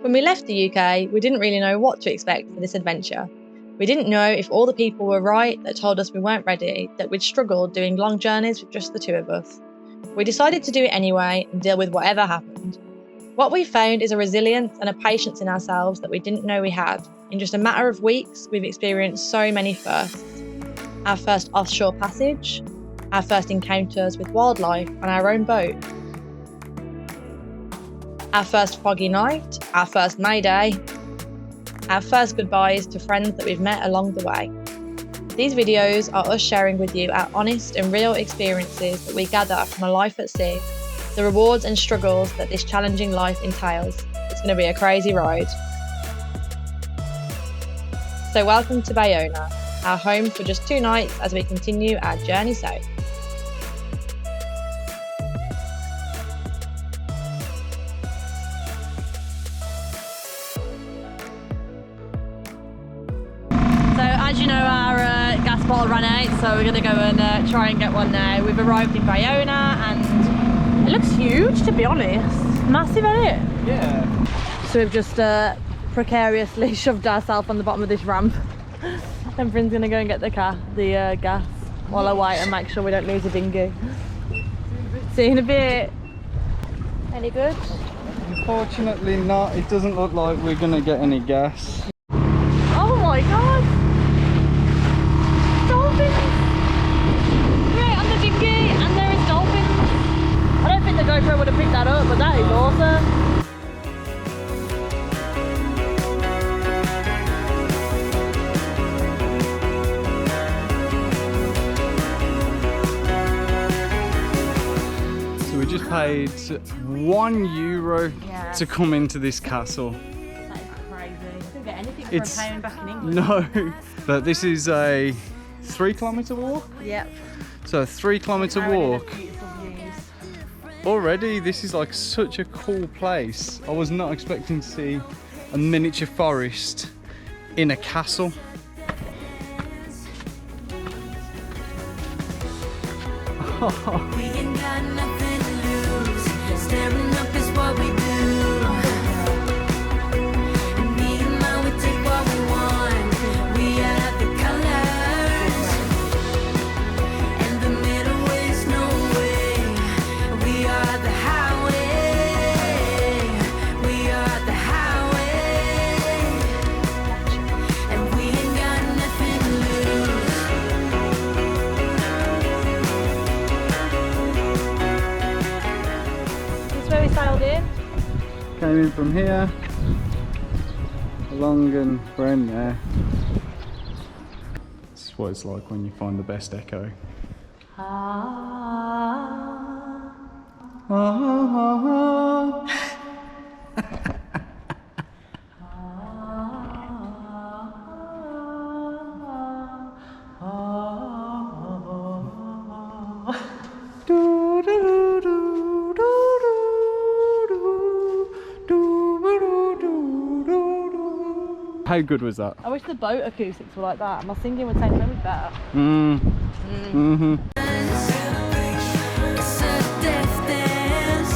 When we left the UK, we didn't really know what to expect for this adventure. We didn't know if all the people were right that told us we weren't ready, that we'd struggled doing long journeys with just the two of us. We decided to do it anyway and deal with whatever happened. What we found is a resilience and a patience in ourselves that we didn't know we had. In just a matter of weeks, we've experienced so many firsts. Our first offshore passage, our first encounters with wildlife on our own boat, our first foggy night, our first Mayday, our first goodbyes to friends that we've met along the way. These videos are us sharing with you our honest and real experiences that we gather from a life at sea, the rewards and struggles that this challenging life entails. It's going to be a crazy ride. So welcome to Bayona, our home for just 2 nights as we continue our journey south. So as you know, our gas bottle ran out, so we're going to go and try and get one now. We've arrived in Bayona and it looks huge, to be honest. Massive, isn't it? Yeah. So we've just precariously shoved ourselves on the bottom of this ramp. And Bryn's going to go and get the gas while I wait and make sure we don't lose a dinghy. See you in a bit. Any good? Unfortunately not. It doesn't look like we're going to get any gas. Oh my god! Dolphins! Right on the dinghy, and there is dolphins. I don't think the GoPro would have picked that up, but that is awesome. So we just paid €1 to come into this castle. That is crazy. You don't get anything It's for a pound back in England. No, but this is a 3-kilometre walk. Yep. So a 3-kilometre walk. Already, this is like such a cool place. I was not expecting to see a miniature forest in a castle. We ain't got nothing to lose. Staring up is what we do. And me and mine, we take what we want. We are the colors. And the middle is no way. We are the highway. We are the highway. And we ain't got nothing to lose. Where we sailed in. Came in from here, along and round there. This is what it's like when you find the best echo. How good was that? I wish the boat acoustics were like that. My singing would sound so much better. It's a death dance.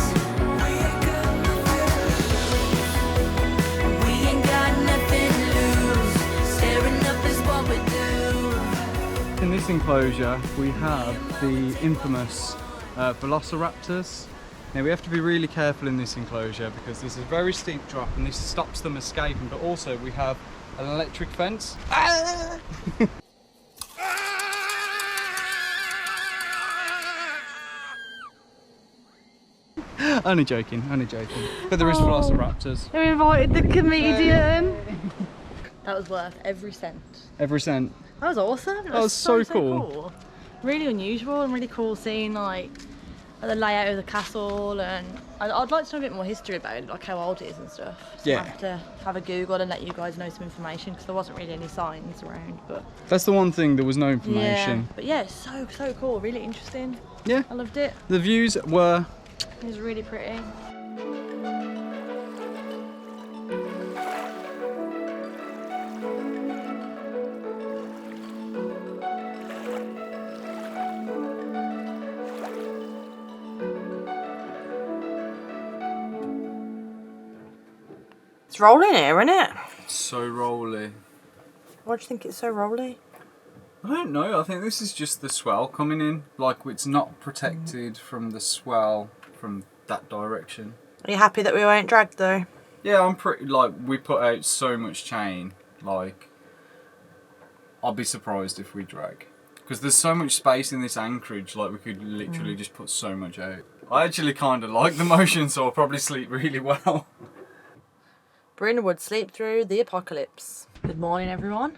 We ain't got nothing to lose. Staring up is what we do. In this enclosure, we have the infamous velociraptors. Now we have to be really careful in this enclosure because there's a very steep drop and this stops them escaping, but also we have an electric fence. Only joking, only joking. But there is velociraptors. Who invited the comedian? That was worth every cent. Every cent. That was awesome. That was so cool. Really unusual and really cool seeing like the layout of the castle, and I'd like to know a bit more history about it, like how old it is and stuff. So Yeah. I have to have a Google and let you guys know some information because there wasn't really any signs around. But That's the one thing, there was no information. yeah, but yeah, it's so cool, really interesting. Yeah. I loved it. The views were It was really pretty. It's rolling here, isn't it? It's so rolly. Why do you think it's so rolly? I don't know, I think this is just the swell coming in. Like, it's not protected from the swell from that direction. Are you happy that we won't drag though? Yeah, I'm pretty, like, we put out so much chain, like, I'll be surprised if we drag. Because there's so much space in this anchorage, like, we could literally just put so much out. I actually kind of like the motion, so I'll probably sleep really well. Bryn would sleep through the apocalypse. Good morning, everyone.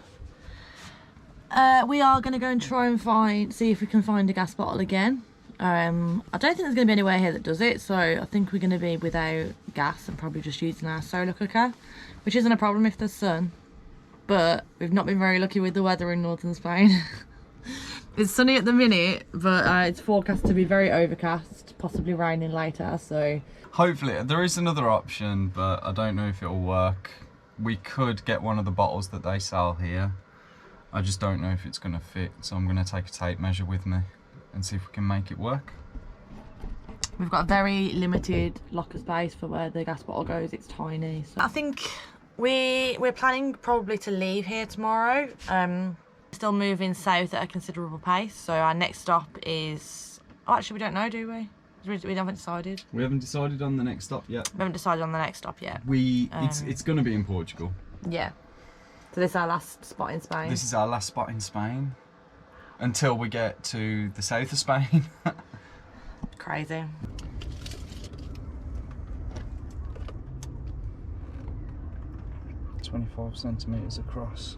We are going to go and try and see if we can find a gas bottle again. I don't think there's going to be anywhere here that does it, so I think we're going to be without gas and probably just using our solar cooker, which isn't a problem if there's sun. But we've not been very lucky with the weather in northern Spain. It's sunny at the minute, but it's forecast to be very overcast, possibly raining later, so... Hopefully, there is another option, but I don't know if it'll work. We could get one of the bottles that they sell here. I just don't know if it's going to fit, so I'm going to take a tape measure with me and see if we can make it work. We've got a very limited locker space for where the gas bottle goes, it's tiny. So I think we're planning probably to leave here tomorrow. Still moving south at a considerable pace, so our next stop is... Oh, actually we don't know, do we? We haven't decided. We haven't decided on the next stop yet. We haven't decided on the next stop yet. It's going to be in Portugal. Yeah. So this is our last spot in Spain. This is our last spot in Spain. Until we get to the south of Spain. Crazy. "25 centimetres across."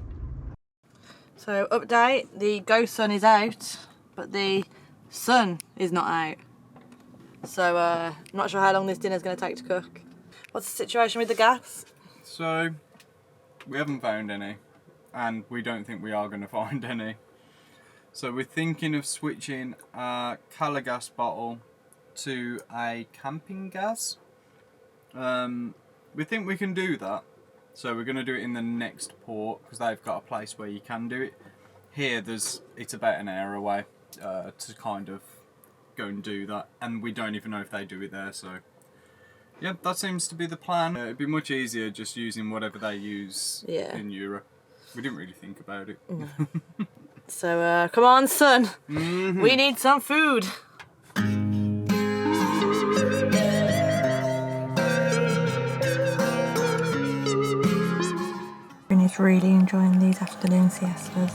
So update, the ghost sun is out, but the sun is not out. So I'm not sure how long this dinner's going to take to cook. What's the situation with the gas? So, we haven't found any, and we don't think we are going to find any. So we're thinking of switching our colour gas bottle to a camping gas. We think we can do that. So we're going to do it in the next port, because they've got a place where you can do it. Here, it's about an hour away to kind of go and do that, and we don't even know if they do it there, so yeah, that seems to be the plan. It'd be much easier just using whatever they use in Europe. We didn't really think about it. No. So come on, son, we need some food. Bryn's really enjoying these afternoon siestas.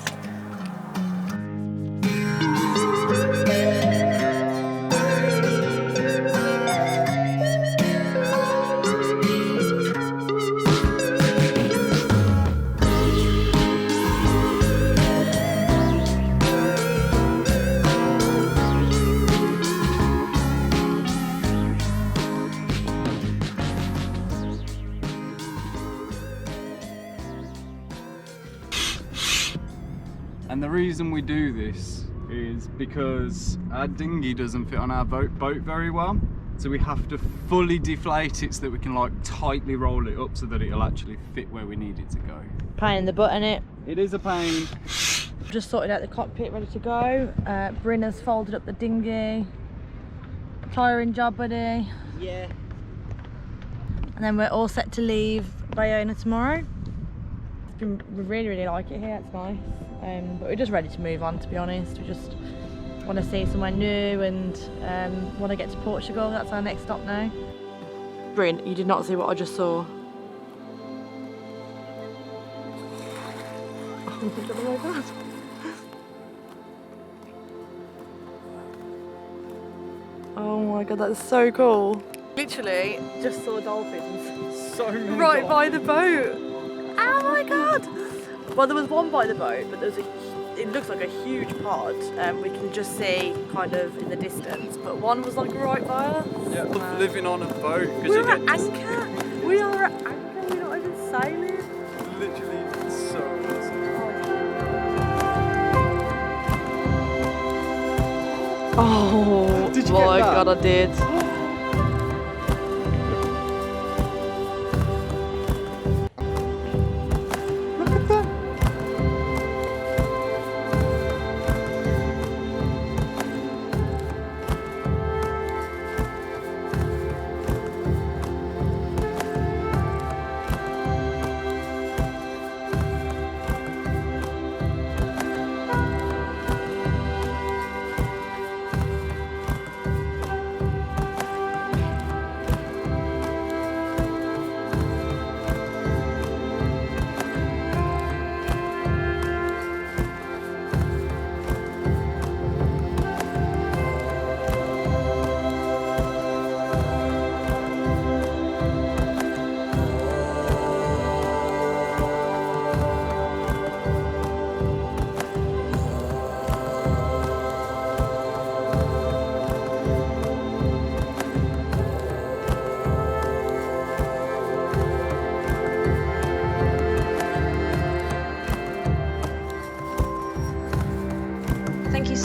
And the reason we do this is because our dinghy doesn't fit on our boat very well. So we have to fully deflate it so that we can like tightly roll it up so that it'll actually fit where we need it to go. Pain in the butt, innit? It is a pain. Just sorted out the cockpit, ready to go. Bryn has folded up the dinghy. Tiring job, buddy. Yeah. And then we're all set to leave Bayona tomorrow. We really like it here, it's nice. But we're just ready to move on, to be honest. We just want to see somewhere new and want to get to Portugal. That's our next stop now. Bryn, you did not see what I just saw. Oh my god. Oh my god, that's so cool. Literally just saw dolphins. So many right dolphins. by the boat. Oh my god. Well, there was one by the boat, but there's it looks like a huge pod. We can just see kind of in the distance, but one was like right by us. Yeah, living on a boat. We're at anchor. We are at anchor. We're not even sailing. Literally so awesome. Oh Did you my get that? god, I did. Look at that.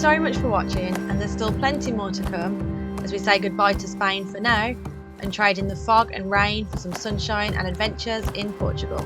so much for watching, and there's still plenty more to come as we say goodbye to Spain for now and trade in the fog and rain for some sunshine and adventures in Portugal.